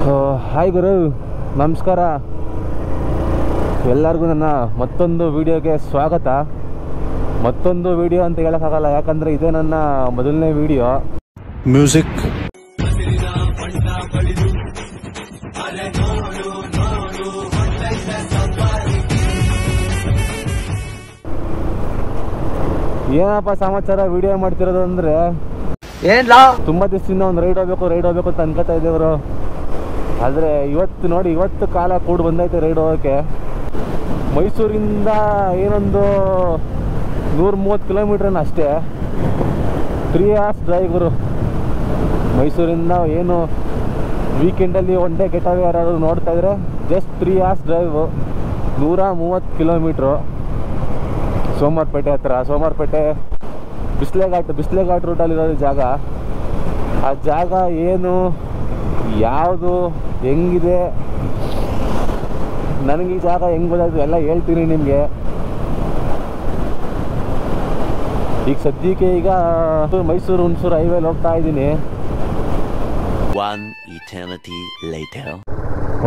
Hi ಗುರು, ನಮಸ್ಕಾರ. ಎಲ್ಲರಿಗೂ ನನ್ನ ಮತ್ತೊಂದು ವಿಡಿಯೋಗೆ ಸ್ವಾಗತ. ಮತ್ತೊಂದು ವಿಡಿಯೋ ಅಂತ ಹೇಳೋಕ್ಕಾಗಲ್ಲ, ಯಾಕಂದರೆ ಇದೇ ನನ್ನ ಮೊದಲನೇ ವಿಡಿಯೋ. ಮ್ಯೂಸಿಕ್ ಏನಪ್ಪ ಸಮಾಚಾರ ವಿಡಿಯೋ ಮಾಡ್ತಿರೋದು ಅಂದರೆ, ತುಂಬ ದಿವಸದಿಂದ ಒಂದು ರೈಡ್ ಹೋಗ್ಬೇಕು ಅಂತ ಅನ್ಕೋತಾ ಇದ್ದೇವರು. ಆದರೆ ಇವತ್ತು ಕಾಲ ಕೂಡ ಬಂದೈತೆ ರೈಡ್ ಹೋಗೋಕ್ಕೆ. ಮೈಸೂರಿಂದ ಏನೊಂದು 130 ಕಿಲೋಮೀಟ್ರನ್ನ ಅಷ್ಟೇ, 3 hours ಡ್ರೈವ್ ಗುರು. ಮೈಸೂರಿಂದ ಏನು ವೀಕೆಂಡಲ್ಲಿ ಒನ್ ಡೇ ಗೆಟವೇ ಯಾರು ನೋಡ್ತಾ ಇದ್ರೆ just 3 hours drive, 130 kilometre. Somwarpet ಹತ್ರ, ಸೋಮವಾರಪೇಟೆ ಬಿಸ್ಲೆಘಾಟ್ ರೂಟಲ್ಲಿರೋದು ಜಾಗ. ಆ ಜಾಗ ಏನು, ಯಾವುದು, ಹೆಂಗಿದೆ, ನನಗೆ ಈ ಜಾಗ ಹೆಂಗೆ ಗೊತ್ತಾಯ್ತು ಎಲ್ಲ ಹೇಳ್ತೀನಿ ನಿಮಗೆ. ಈಗ ಸದ್ಯಕ್ಕೆ ಮೈಸೂರು ಹುಣಸೂರು ಹೈವೇಲಿ ಹೋಗ್ತಾ ಇದ್ದೀನಿ.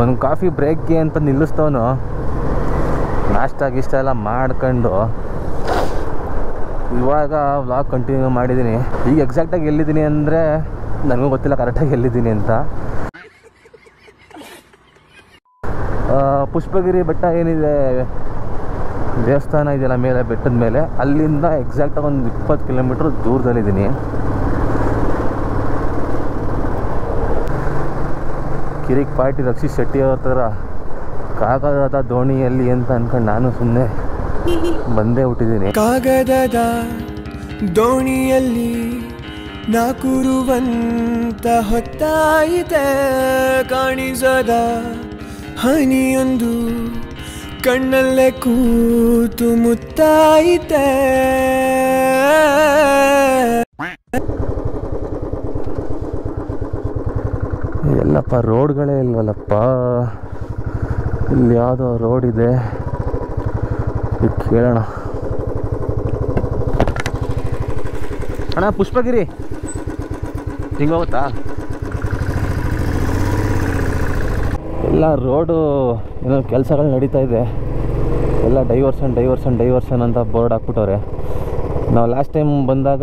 ಒಂದು ಕಾಫಿ ಬ್ರೇಕ್ಗೆ ಅಂತ ನಿಲ್ಲಿಸ್ತವನು, ನಾಷ್ಟ ಗೀಷ್ಟ ಎಲ್ಲ ಮಾಡ್ಕೊಂಡು ಇವಾಗ ವ್ಲಾಗ್ ಕಂಟಿನ್ಯೂ ಮಾಡಿದ್ದೀನಿ. ಈಗ ಎಕ್ಸಾಕ್ಟಾಗಿ ಎಲ್ಲಿದ್ದೀನಿ ಅಂದರೆ ನನಗೂ ಗೊತ್ತಿಲ್ಲ ಕರೆಕ್ಟಾಗಿ ಎಲ್ಲಿದ್ದೀನಿ ಅಂತ. ಪುಷ್ಪಗಿರಿ ಬೆಟ್ಟ ಏನಿದೆ, ದೇವಸ್ಥಾನ ಇದೆಯಲ್ಲ ಮೇಲೆ ಬೆಟ್ಟದ ಮೇಲೆ, ಅಲ್ಲಿಂದ ಎಕ್ಸಾಕ್ಟಾಗಿ ಒಂದು 20 ಕಿಲೋಮೀಟ್ರ್ ದೂರದಲ್ಲಿದ್ದೀನಿ. ಕಿರಿಕ್ ಪಾರ್ಟಿ ರಕ್ಷಿತ್ ಶೆಟ್ಟಿ ಅವ್ರ ಥರ ಕಾಗದದ ದೋಣಿಯಲ್ಲಿ ಅಂತ ಅನ್ಕೊಂಡು ನಾನು ಸುಮ್ಮನೆ ಬಂದೇ ಹುಟ್ಟಿದ್ದೀನಿ. ಕಾಗದದ ದೋಣಿಯಲ್ಲಿ ನಾ ಕೂರುವಂತ ಹೊತ್ತಾಯಿತೆ, ಕಾಣಿಸದ ಹನಿಯೊಂದು ಕಣ್ಣಲ್ಲೇ ಕೂತು ಮುತ್ತಾಯಿತೆ. ಎಲ್ಲಪ್ಪ ರೋಡ್ಗಳೇ ಇಲ್ವಲ್ಲಪ್ಪ. ಇಲ್ಲಿ ಯಾವುದೋ ರೋಡ್ ಇದೆ, ಕೇಳೋಣ. ಅಣ್ಣ ಪುಷ್ಪಗಿರಿ ಹಿಂಗೆ ಹೋಗುತ್ತಾ? ಎಲ್ಲ ರೋಡು ಏನೋ ಕೆಲಸಗಳು ನಡೀತಾ ಇದೆ, ಎಲ್ಲ ಡೈವರ್ಷನ್ ಅಂತ ಬೋರ್ಡ್ ಹಾಕ್ಬಿಟ್ಟವ್ರೆ. ನಾವು ಲಾಸ್ಟ್ ಟೈಮ್ ಬಂದಾಗ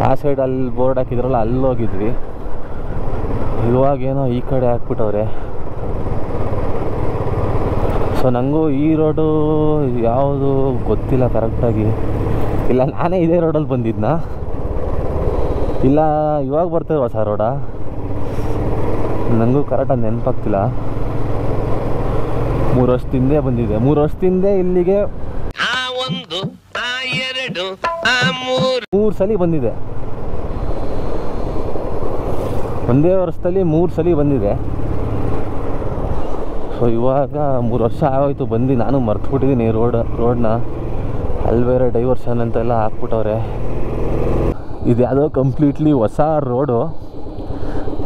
ಆ ಸೈಡ್ ಅಲ್ಲಿ ಬೋರ್ಡ್ ಹಾಕಿದ್ರಲ್ಲ, ಅಲ್ಲಿ ಹೋಗಿದ್ವಿ. ಇವಾಗೇನೋ ಈ ಕಡೆ ಹಾಕ್ಬಿಟ್ಟವ್ರೆ. ಸೊ ನನಗೂ ಈ ರೋಡು ಯಾವುದು ಗೊತ್ತಿಲ್ಲ ಕರೆಕ್ಟಾಗಿ. ಇಲ್ಲ ನಾನೇ ಇದೇ ರೋಡಲ್ಲಿ ಬಂದಿದ್ನಾ, ಇಲ್ಲ ಇವಾಗ ಬರ್ತೇವೆ ಹೊಸ ರೋಡ, ನನಗೂ ಕರೆಕ್ಟಾಗಿ ನೆನಪಾಗ್ತಿಲ್ಲ. 3 ವರ್ಷದಿಂದ ಬಂದಿದೆ. 3 ವರ್ಷದಿಂದ ಇಲ್ಲಿಗೆ 3 ಸಲ ಬಂದಿದೆ. ಒಂದೇ ವರ್ಷದಲ್ಲಿ 3 ಸಲ ಬಂದಿದೆ. ಸೊ ಇವಾಗ 3 ವರ್ಷ ಆಗೋಯ್ತು ಬಂದು, ನಾನು ಮರ್ತುಬಿಟ್ಟಿದ್ದೀನಿ ರೋಡ್ನ. ಅಲ್ಲಿ ಬೇರೆ ಡೈವರ್ಷನ್ ಅಂತೆಲ್ಲ ಹಾಕ್ಬಿಟ್ಟವ್ರೆ. ಇದು ಯಾವುದೋ ಕಂಪ್ಲೀಟ್ಲಿ ಹೊಸ ರೋಡು,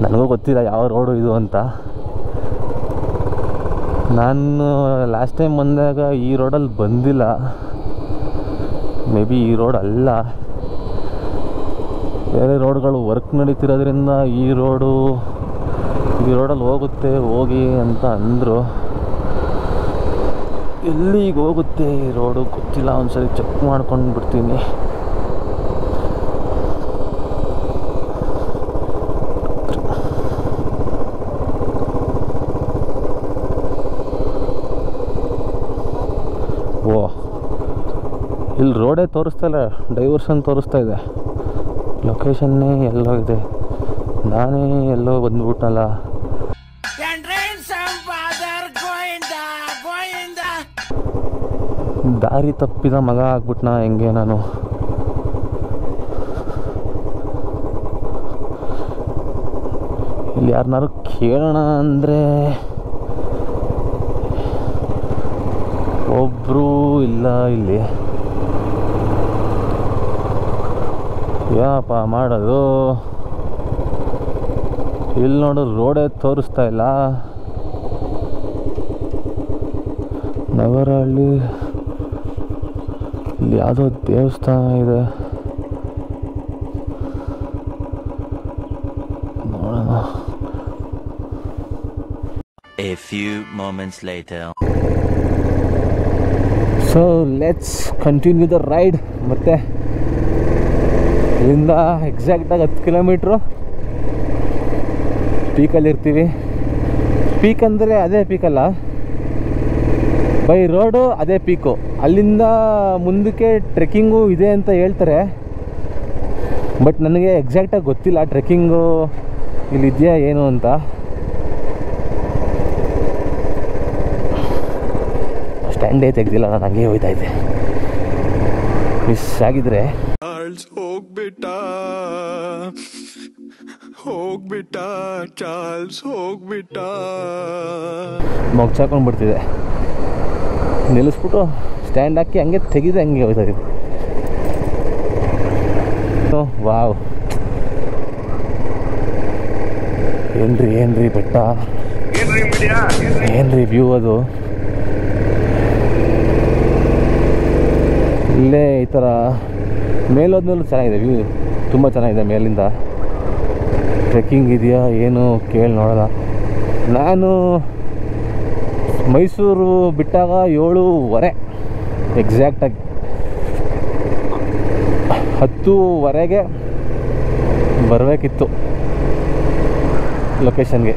ನನಗೂ ಗೊತ್ತಿಲ್ಲ ಯಾವ ರೋಡು ಇದು ಅಂತ. ನಾನು ಲಾಸ್ಟ್ ಟೈಮ್ ಬಂದಾಗ ಈ ರೋಡಲ್ಲಿ ಬಂದಿಲ್ಲ, ಮೇ ಬಿ ಈ ರೋಡ್ ಅಲ್ಲ, ಬೇರೆ ರೋಡ್ಗಳು ವರ್ಕ್ ನಡೀತಿರೋದ್ರಿಂದ ಈ ರೋಡಲ್ಲಿ ಹೋಗಿ ಅಂತ ಅಂದರು. ಎಲ್ಲಿಗೆ ಹೋಗುತ್ತೆ ಈ ರೋಡು ಗೊತ್ತಿಲ್ಲ, ಒಂದ್ಸರಿ ಚೆಕ್ ಮಾಡ್ಕೊಂಡು ಬಿಡ್ತೀನಿ. ಓ, ಇಲ್ಲಿ ರೋಡೇ ತೋರಿಸ್ತಾ ಇಲ್ಲ, ಡೈವರ್ಷನ್ ತೋರಿಸ್ತಾ ಇದೆ. ಲೊಕೇಶನ್ನೇ ಎಲ್ಲೋ ಇದೆ, ನಾನೇ ಎಲ್ಲೋ ಬಂದ್ಬಿಟ್ಟಲ್ಲ. ದಾರಿ ತಪ್ಪಿದ ಮಗ ಆಗ್ಬಿಟ್ನಾ ಹೆಂಗೆ ನಾನು. ಇಲ್ಲಿ ಯಾರನ್ನಾರು ಕೇಳೋಣ ಅಂದರೆ ಒಬ್ಬರು ಇಲ್ಲ ಇಲ್ಲಿ. ಏನಪ್ಪ ಮಾಡೋದು? ಇಲ್ಲಿ ನೋಡು ರೋಡೇ ತೋರಿಸ್ತಾ ಇಲ್ಲ. ನಗರಹಳ್ಳಿ ಇಲ್ಲಿ ಯಾವುದೋ ದೇವಸ್ಥಾನ ಇದೆ, ನೋಡೋಣ. A few moments later. So let's continue the ride. ಮತ್ತು ಇಲ್ಲಿಂದ ಎಕ್ಸಾಕ್ಟಾಗಿ 10 ಕಿಲೋಮೀಟ್ರು ಪೀಕಲ್ಲಿರ್ತೀವಿ. ಪೀಕ್ ಅಂದರೆ ಅದೇ ಪೀಕಲ್ಲ, ಬೈ ರೋಡು ಅದೇ ಪೀಕು. ಅಲ್ಲಿಂದ ಮುಂದಕ್ಕೆ ಟ್ರೆಕ್ಕಿಂಗು ಇದೆ ಅಂತ ಹೇಳ್ತಾರೆ, ಬಟ್ ನನಗೆ ಎಕ್ಸಾಕ್ಟಾಗಿ ಗೊತ್ತಿಲ್ಲ ಟ್ರೆಕ್ಕಿಂಗು ಇಲ್ಲಿದೆಯಾ ಏನು ಅಂತ. ಸ್ಟ್ಯಾಂಡೇ ತೆಗ್ದಿಲ್ಲ, ನಾನು ಹಂಗೆ ಹೋಗ್ತಾ ಇದ್ದೆ. ಮಿಸ್ ಆಗಿದ್ರೆ ಹೋಗ್ಬಿಟ್ಟ ಚಾರ್ಲ್ಸ್ ಹೋಗ್ಬಿಟ್ಟ. ಮೊಗ್ಚಾಕೊಂಡು ಬಿಡ್ತಿದೆ. ನಿಲ್ಲಿಸ್ಬಿಟ್ಟು ಸ್ಟ್ಯಾಂಡ್ ಹಾಕಿ ಹಂಗೆ ತೆಗೆದು ಹಂಗೆ ಹೋಗ್ತಾ ಇದ್ದೆ. ವಾವ್, ಏನ್ರಿ ಬೆಟ್ಟ, ಏನ್ರಿ ವ್ಯೂ ಅದು. ಇಲ್ಲೇ ಈ ಥರ ಮೇಲೋದ್ಮೇಲೂ ಚೆನ್ನಾಗಿದೆ, ವ್ಯೂ ತುಂಬ ಚೆನ್ನಾಗಿದೆ ಮೇಲಿಂದ. ಟ್ರೆಕ್ಕಿಂಗ್ ಇದೆಯಾ ಏನು ಕೇಳಿ ನೋಡೋಣ. ನಾನು ಮೈಸೂರು ಬಿಟ್ಟಾಗ 7:15 ಎಕ್ಸಾಕ್ಟಾಗಿ 10:00 ಬರಬೇಕಿತ್ತು ಲೊಕೇಶನ್ಗೆ.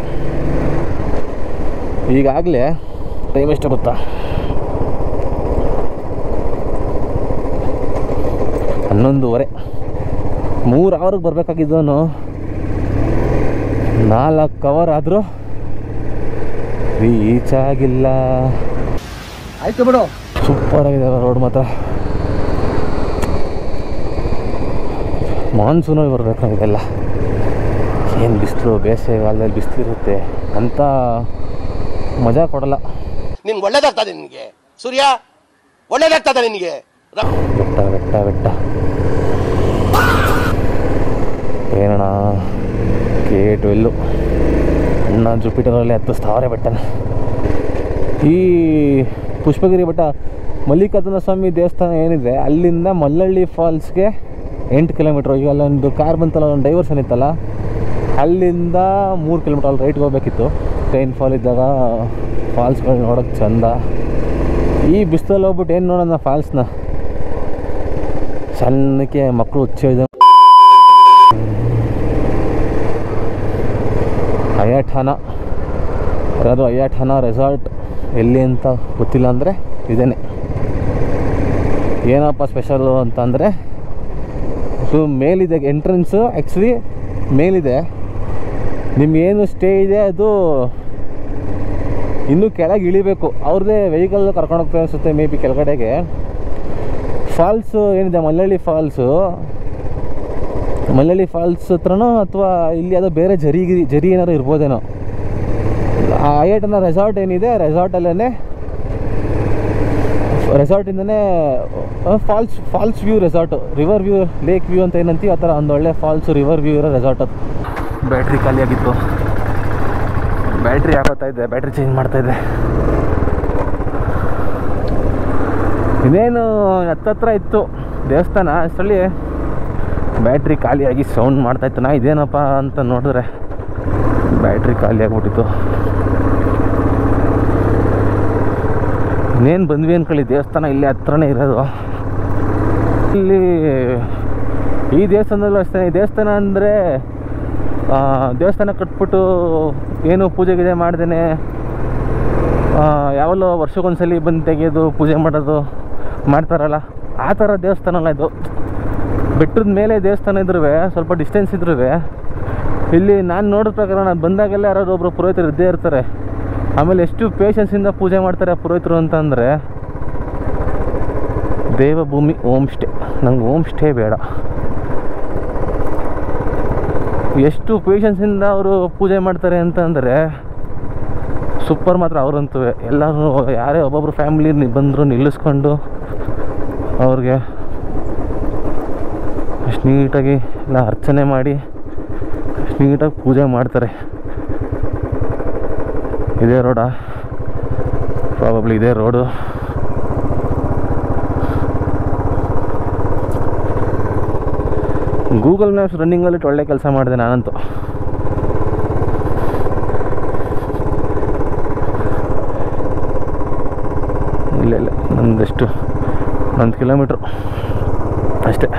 ಈಗಾಗಲೇ ಟೈಮ್ ಎಷ್ಟು ಗೊತ್ತಾ? 11:30. 3 ಅವರ್ಗೆ ಬರಬೇಕಾಗಿದ್ದವನು 4 ಅವರ್ ಆದರೂ ರೀಚ್ ಆಗಿಲ್ಲ. ಆಯ್ತು ಬಿಡು. ಸೂಪರ್ ಆಗಿದೆ ರೋಡ್ ಮಾತ್ರ. ಮಾನ್ಸೂನಲ್ಲಿ ಬರಬೇಕಾಗಿದೆಲ್ಲ. ಏನು ಬಿಸಿಲು, ಬೇಸಿಗೆಗಾಲದಲ್ಲಿ ಬಿಸಿಲಿರುತ್ತೆ ಅಂತ ಮಜಾ ಕೊಡಲ್ಲ. ನಿನ್ಗೆ ಒಳ್ಳೇದಾಗ್ತದೆ, ನಿನಗೆ ಸೂರ್ಯ ಒಳ್ಳೇದಾಗ್ತದೆ ನಿನಗೆ. ಬೆಟ್ಟ ಬೆಟ್ಟ ಬೆಟ್ಟ ಏನಣ್ಣ, K12 ಅಣ್ಣ ಜುಪಿಟರಲ್ಲಿ ಹತ್ತಿಸ್ತಾವ್ರೆ ಬೆಟ್ಟನ. ಈ ಪುಷ್ಪಗಿರಿ ಬೆಟ್ಟ, ಮಲ್ಲಿಕಾರ್ಜುನ ಸ್ವಾಮಿ ದೇವಸ್ಥಾನ ಏನಿದೆ ಅಲ್ಲಿಂದ ಮಲ್ಲಳ್ಳಿ ಫಾಲ್ಸ್ಗೆ 8 ಕಿಲೋಮೀಟ್ರ್. ಈಗ ಅಲ್ಲೊಂದು ಕಾರ್ ಬಂತಲ್ಲ, ಒಂದು ಡೈವರ್ಷನ್ ಇತ್ತಲ್ಲ, ಅಲ್ಲಿಂದ 3 ಕಿಲೋಮೀಟ್ರ್ ಅಲ್ಲಿ ರೈಟ್ಗೆ ಹೋಗ್ಬೇಕಿತ್ತು. ಟ್ರೈನ್ ಫಾಲ್ ಇದ್ದಾಗ ಫಾಲ್ಸ್ಗಳು ನೋಡೋಕ್ಕೆ ಚಂದ. ಈ ಬಿಸಿಲಲ್ಲಿ ಹೋಗ್ಬಿಟ್ಟು ಏನು ನೋಡೋಣ ಫಾಲ್ಸ್ನ. ಸಣ್ಣಕ್ಕೆ ಮಕ್ಕಳು ಹುಚ್ಚಿದ ಅಯ್ಯಾಠಾನ, ಯಾರಾದರೂ ಅಯ್ಯಾಠಾನ ರೆಸಾರ್ಟ್ ಎಲ್ಲಿ ಅಂತ ಗೊತ್ತಿಲ್ಲ ಅಂದರೆ ಇದೇನೆ. ಏನಪ್ಪ ಸ್ಪೆಷಲು ಅಂತಂದರೆ, ಇದು ಮೇಲಿದೆ ಎಂಟ್ರೆನ್ಸು, ಆ್ಯಕ್ಚುಲಿ ಮೇಲಿದೆ. ನಿಮಗೇನು ಸ್ಟೇ ಇದೆ ಅದು ಇನ್ನೂ ಕೆಳಗೆ ಇಳಿಬೇಕು. ಅವ್ರದ್ದೇ ವೆಹಿಕಲ್ ಕರ್ಕೊಂಡು ಹೋಗ್ತಾ ಅನಿಸುತ್ತೆ ಮೇ ಬಿ ಕೆಳಗಡೆಗೆ. ಫಾಲ್ಸು ಏನಿದೆ ಮಲ್ಲಳ್ಳಿ ಫಾಲ್ಸ್ ಹತ್ರನೋ ಅಥವಾ ಇಲ್ಲಿ ಅದು ಬೇರೆ ಜರಿ ಏನಾದ್ರು ಇರ್ಬೋದೇನೋ. ಆ ಅಯ್ಯಾಠಾನ ರೆಸಾರ್ಟ್ ಏನಿದೆ, ರೆಸಾರ್ಟಿಂದನೇ falls view resort, river view, lake view ಅಂತ ಏನಂತೀವಿ ಆ ಥರ ಒಂದು ಒಳ್ಳೆ ಫಾಲ್ಸು ರಿವರ್ ವ್ಯೂ ಇರೋ ರೆಸಾರ್ಟ್ ಅದು. ಬ್ಯಾಟ್ರಿ ಖಾಲಿಯಾಗಿತ್ತು, ಬ್ಯಾಟ್ರಿ ಹಾಕೋತಾ ಇದ್ದೆ, ಬ್ಯಾಟ್ರಿ ಚೇಂಜ್ ಮಾಡ್ತಾಯಿದ್ದೆ. ಇನ್ನೇನು ಹತ್ತತ್ರ ಇತ್ತು ದೇವಸ್ಥಾನ, ಅಷ್ಟರಲ್ಲಿ ಬ್ಯಾಟ್ರಿ ಖಾಲಿಯಾಗಿ ಸೌಂಡ್ ಮಾಡ್ತಾಯಿತ್ತು. ನಾ ಇದೇನಪ್ಪ ಅಂತ ನೋಡಿದ್ರೆ ಬ್ಯಾಟ್ರಿ ಖಾಲಿ ಆಗಿಬಿಟ್ಟಿತ್ತು. ಇನ್ನೇನು ಬಂದ್ವಿ ಅಂದ್ಕೊಳ್ಳಿ, ದೇವಸ್ಥಾನ ಇಲ್ಲೇ ಹತ್ರನೇ ಇರೋದು. ಇಲ್ಲಿ ಈ ದೇವಸ್ಥಾನದಲ್ಲೂ ಅಷ್ಟೇ. ಈ ದೇವಸ್ಥಾನ ಅಂದರೆ ದೇವಸ್ಥಾನ ಕಟ್ಬಿಟ್ಟು ಏನು ಪೂಜೆ ಗೀಜೆ ಮಾಡ್ದೇನೆ ಯಾವಲ್ಲೋ ವರ್ಷಕ್ಕೊಂದ್ಸಲಿ ಬಂದು ತೆಗೆಯೋದು, ಪೂಜೆ ಮಾಡೋದು ಮಾಡ್ತಾರಲ್ಲ, ಆ ಥರ ದೇವಸ್ಥಾನ ಅಲ್ಲ ಇದು. ಬೆಟ್ಟದ ಮೇಲೆ ದೇವಸ್ಥಾನ ಇದ್ರೂ ಸ್ವಲ್ಪ ಡಿಸ್ಟೆನ್ಸ್ ಇದ್ರೂ ಇಲ್ಲಿ ನಾನು ನೋಡಿದ ಪ್ರಕಾರ ನಾನು ಬಂದಾಗೆಲ್ಲ ಯಾರಾದ್ರು ಒಬ್ಬರು ಪುರೋಹಿತರು ಇದ್ದೇ ಇರ್ತಾರೆ. ಆಮೇಲೆ ಎಷ್ಟು ಪೇಷನ್ಸಿಂದ ಪೂಜೆ ಮಾಡ್ತಾರೆ ಆ ಪುರೋಹಿತರು ಅಂತಂದರೆ, ದೇವಭೂಮಿ ಹೋಮ್ ಸ್ಟೇ. ನಂಗೆ ಹೋಮ್ ಸ್ಟೇ ಬೇಡ. ಎಷ್ಟು ಪೇಷನ್ಸಿಂದ ಅವರು ಪೂಜೆ ಮಾಡ್ತಾರೆ ಅಂತಂದರೆ ಸೂಪರ್ ಮಾತ್ರ ಅವರಂತೂ. ಎಲ್ಲರೂ ಯಾರೇ ಒಬ್ಬೊಬ್ರು ಫ್ಯಾಮಿಲಿ ಬಂದರೂ ನಿಲ್ಲಿಸ್ಕೊಂಡು ಅವ್ರಿಗೆ ಅಷ್ಟು ನೀಟಾಗಿ ಎಲ್ಲ ಅರ್ಚನೆ ಮಾಡಿ ಅಷ್ಟು ನೀಟಾಗಿ ಪೂಜೆ ಮಾಡ್ತಾರೆ. ಇದೇ ರೋಡಾ? ಪ್ರಾಬಬ್ಲಿ ಇದೇ ರೋಡು. ಗೂಗಲ್ ಮ್ಯಾಪ್ಸ್ ರನ್ನಿಂಗಲ್ಲಿ ಒಳ್ಳೆ ಕೆಲಸ ಮಾಡಿದೆ ನಾನಂತೂ. ಒಂದೆಷ್ಟು 1 ಕಿಲೋಮೀಟ್ರು ಅಷ್ಟೇ.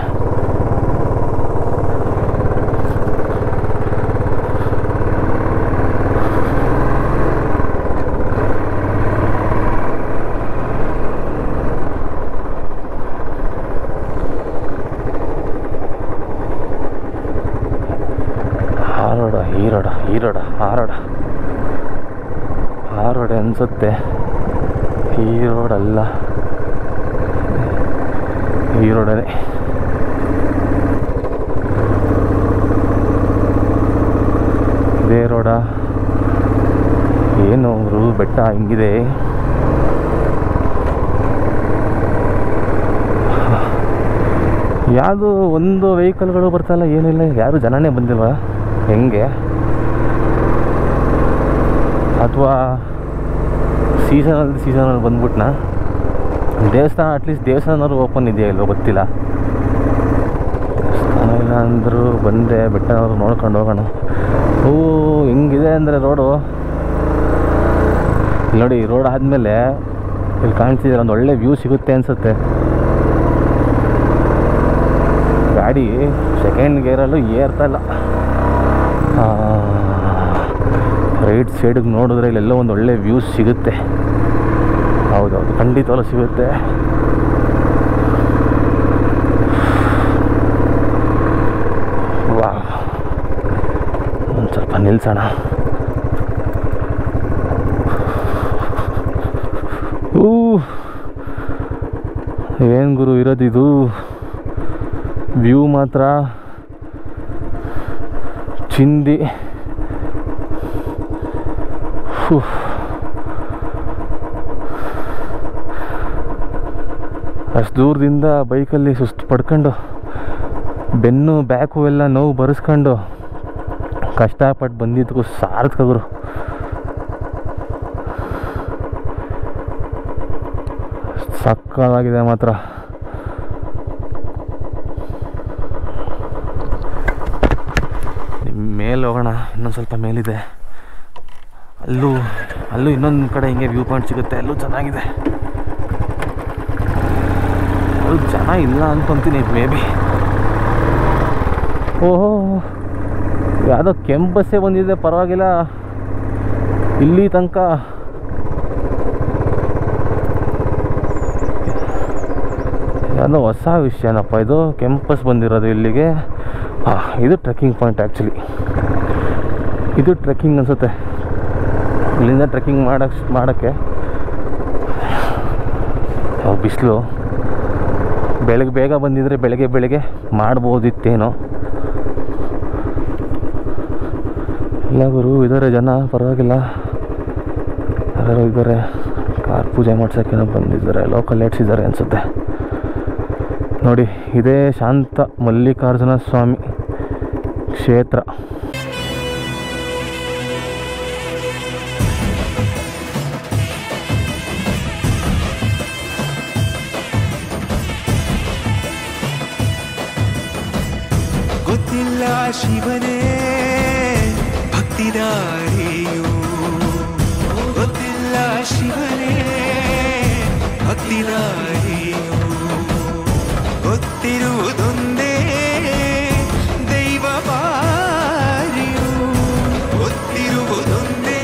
ಆ ರೋಡ್ ಅನಿಸುತ್ತೆ. ಈ ರೋಡಲ್ಲ, ಈ ರೋಡೇ. ಇದೇ ರೋಡ ಏನು ಬೆಟ್ಟ ಹಿಂಗಿದೆ. ಯಾವುದು ಒಂದು ವೆಹಿಕಲ್ಗಳು ಬರ್ತಾಯಿಲ್ಲ, ಏನಿಲ್ಲ, ಯಾರು ಜನನೇ ಬಂದಿಲ್ವ ಹೆಂಗೆ? ಅಥವಾ ಸೀಸನಲ್ಲಿ ಬಂದ್ಬಿಟ್ನ? ದೇವಸ್ಥಾನ ಅಟ್ಲೀಸ್ಟ್ ದೇವಸ್ಥಾನವ್ರು ಓಪನ್ ಇದೆಯಾ ಇಲ್ವೋ ಗೊತ್ತಿಲ್ಲ. ದೇವಸ್ಥಾನ ಇಲ್ಲ ಅಂದರೂ ಬಂದೆ ಬೆಟ್ಟನವ್ರು ನೋಡ್ಕೊಂಡು ಹೋಗೋಣ. ಓ ಹೆಂಗಿದೆ ಅಂದರೆ ರೋಡು ನೋಡಿ. ರೋಡ್ ಆದಮೇಲೆ ಇಲ್ಲಿ ಕಾಣಿಸ್ತಿದ್ರೆ ಒಂದು ಒಳ್ಳೆ ವ್ಯೂ ಸಿಗುತ್ತೆ ಅನಿಸುತ್ತೆ. ಗಾಡಿ ಸೆಕೆಂಡ್ ಗೇರಲ್ಲೂ ಏರ್ತಾಯಿಲ್ಲ. ರೈಟ್ ಸೈಡಿಗೆ ನೋಡಿದ್ರೆ ಇಲ್ಲೆಲ್ಲೋ ಒಂದು ಒಳ್ಳೆ ವ್ಯೂ ಸಿಗುತ್ತೆ. ಹೌದೌದು, ಖಂಡಿತವೂ ಸಿಗುತ್ತೆ. ವಾ, ಒಂದು ಸ್ವಲ್ಪ ನಿಲ್ಸೋಣ. ಏನು ಗುರು ಇರೋದಿದು ವ್ಯೂ ಮಾತ್ರ ಚಿಂದಿ. ಅಷ್ಟು ದೂರದಿಂದ ಬೈಕಲ್ಲಿ ಸುಸ್ತು ಪಡ್ಕೊಂಡು ಬೆನ್ನು ಬ್ಯಾಕು ಎಲ್ಲ ನೋವು ಬರೆಸ್ಕೊಂಡು ಕಷ್ಟಪಟ್ಟು ಬಂದಿದ್ದಕ್ಕೂ ಸಾರ್ಥಕ ಗುರು. ಸಕ್ಕತ್ತಾಗಿದೆ ಮಾತ್ರ. ಮೇಲೆ ಹೋಗೋಣ, ಇನ್ನೊಂದು ಸ್ವಲ್ಪ ಮೇಲಿದೆ. ಅಲ್ಲೂ ಇನ್ನೊಂದು ಕಡೆ ಹಿಂಗೆ ವ್ಯೂ ಪಾಯಿಂಟ್ ಸಿಗುತ್ತೆ, ಅಲ್ಲೂ ಚೆನ್ನಾಗಿದೆ. ಅದು ಜನ ಇಲ್ಲ ಅಂದ್ಕೊತೀನಿ ಮೇ ಬಿ. ಓಹೋ, ಯಾವುದೋ ಕೆಂಪು ಬಸ್ಸೇ ಬಂದಿದೆ, ಪರವಾಗಿಲ್ಲ. ಇಲ್ಲಿ ತನಕ ಯಾವುದೋ ಹೊಸ ವಿಷಯನಪ್ಪ ಇದು, ಕೆಂಪು ಬಸ್ ಬಂದಿರೋದು ಇಲ್ಲಿಗೆ. ಇದು ಟ್ರೆಕ್ಕಿಂಗ್ ಪಾಯಿಂಟ್ ಆ್ಯಕ್ಚುಲಿ. ಇದು ಟ್ರೆಕ್ಕಿಂಗ್ ಅನಿಸುತ್ತೆ. ಇಲ್ಲಿಂದ ಟ್ರೆಕ್ಕಿಂಗ್ ಮಾಡೋಕ್ಕೆ ಬಿಸಿಲು. ಬೆಳಗ್ಗೆ ಬೇಗ ಬಂದಿದ್ರೆ ಬೆಳಗ್ಗೆ ಮಾಡ್ಬೋದಿತ್ತೇನೋ. ಇಲ್ಲ ಗುರು, ಇದ್ದಾರೆ ಜನ, ಪರವಾಗಿಲ್ಲ. ಯಾರು ಇದ್ದಾರೆ, ಕಾರ್ ಪೂಜೆ ಮಾಡ್ಸೋಕ್ಕೇನೋ ಬಂದಿದ್ದಾರೆ, ಲೋಕಲ್ ಲೈಟ್ಸ್ ಇದ್ದಾರೆ ಅನಿಸುತ್ತೆ ನೋಡಿ. ಇದೇ ಶಾಂತ ಮಲ್ಲಿಕಾರ್ಜುನ ಸ್ವಾಮಿ ಕ್ಷೇತ್ರ. ಗೊತ್ತಿಲ್ಲ ಶಿವನೇ ಭಕ್ತಿದಾರಿಯು, ಗೊತ್ತಿಲ್ಲ ಶಿವನೇ ಭಕ್ತಿದಾರಿಯು, ಗೊತ್ತಿರುವುದೊಂದೇ ದೈವ ಬಾರಿಯು, ಗೊತ್ತಿರುವುದೊಂದೇ.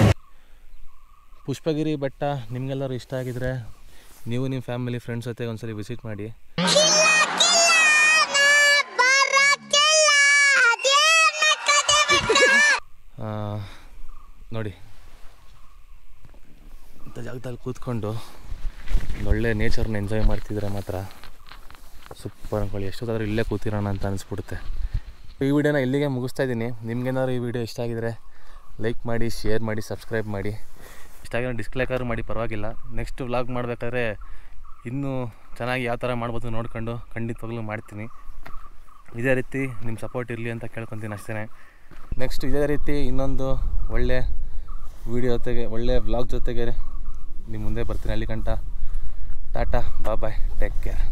ಪುಷ್ಪಗಿರಿ ಬೆಟ್ಟ ನಿಮಗೆಲ್ಲರೂ ಇಷ್ಟ ಆಗಿದ್ರೆ ನೀವು ನಿಮ್ಮ ಫ್ಯಾಮಿಲಿ ಫ್ರೆಂಡ್ಸ್ ಜೊತೆಗೆ ಒಂದ್ಸರಿ ವಿಸಿಟ್ ಮಾಡಿ. ನೋಡಿ, ಇಂಥ ಜಾಗದಲ್ಲಿ ಕೂತ್ಕೊಂಡು ಒಳ್ಳೆ ನೇಚರ್ನ ಎಂಜಾಯ್ ಮಾಡ್ತಿದ್ರೆ ಮಾತ್ರ ಸೂಪರ್ ಅಂದ್ಕೊಳ್ಳಿ. ಎಷ್ಟೊತ್ತಾದರೂ ಇಲ್ಲೇ ಕೂತಿರೋಣ ಅಂತ ಅನಿಸ್ಬಿಡುತ್ತೆ. ಈ ವಿಡಿಯೋನ ಇಲ್ಲಿಗೆ ಮುಗಿಸ್ತಾ ಇದ್ದೀನಿ. ನಿಮ್ಗೇನಾದ್ರು ಈ ವಿಡಿಯೋ ಇಷ್ಟ ಆಗಿದರೆ ಲೈಕ್ ಮಾಡಿ, ಶೇರ್ ಮಾಡಿ, ಸಬ್ಸ್ಕ್ರೈಬ್ ಮಾಡಿ. ಇಷ್ಟ ಆಗಿರೋ ಡಿಸ್ಲೈಕಾದ್ರು ಮಾಡಿ, ಪರವಾಗಿಲ್ಲ. ನೆಕ್ಸ್ಟ್ ವ್ಲಾಗ್ ಮಾಡಬೇಕಾದ್ರೆ ಇನ್ನೂ ಚೆನ್ನಾಗಿ ಯಾವ ಥರ ಮಾಡ್ಬೋದು ನೋಡ್ಕೊಂಡು ಖಂಡಿತವಾಗ್ಲೂ ಮಾಡ್ತೀನಿ. ಇದೇ ರೀತಿ ನಿಮ್ಮ ಸಪೋರ್ಟ್ ಇರಲಿ ಅಂತ ಕೇಳ್ಕೊತೀನಿ ಅಷ್ಟೇ. ನೆಕ್ಸ್ಟ್ ಇದೇ ರೀತಿ ಇನ್ನೊಂದು ಒಳ್ಳೆ ವಿಡಿಯೋ ಜೊತೆಗೆ, ಒಳ್ಳೆ ವ್ಲಾಗ್ ಜೊತೆಗೆ ನಿಮ್ಮ ಮುಂದೆ ಬರ್ತೀನಿ. ಅಲ್ಲಿ ಗಂಟ ಟಾಟಾ, ಬಾಯ್, ಟೇಕ್ ಕೇರ್.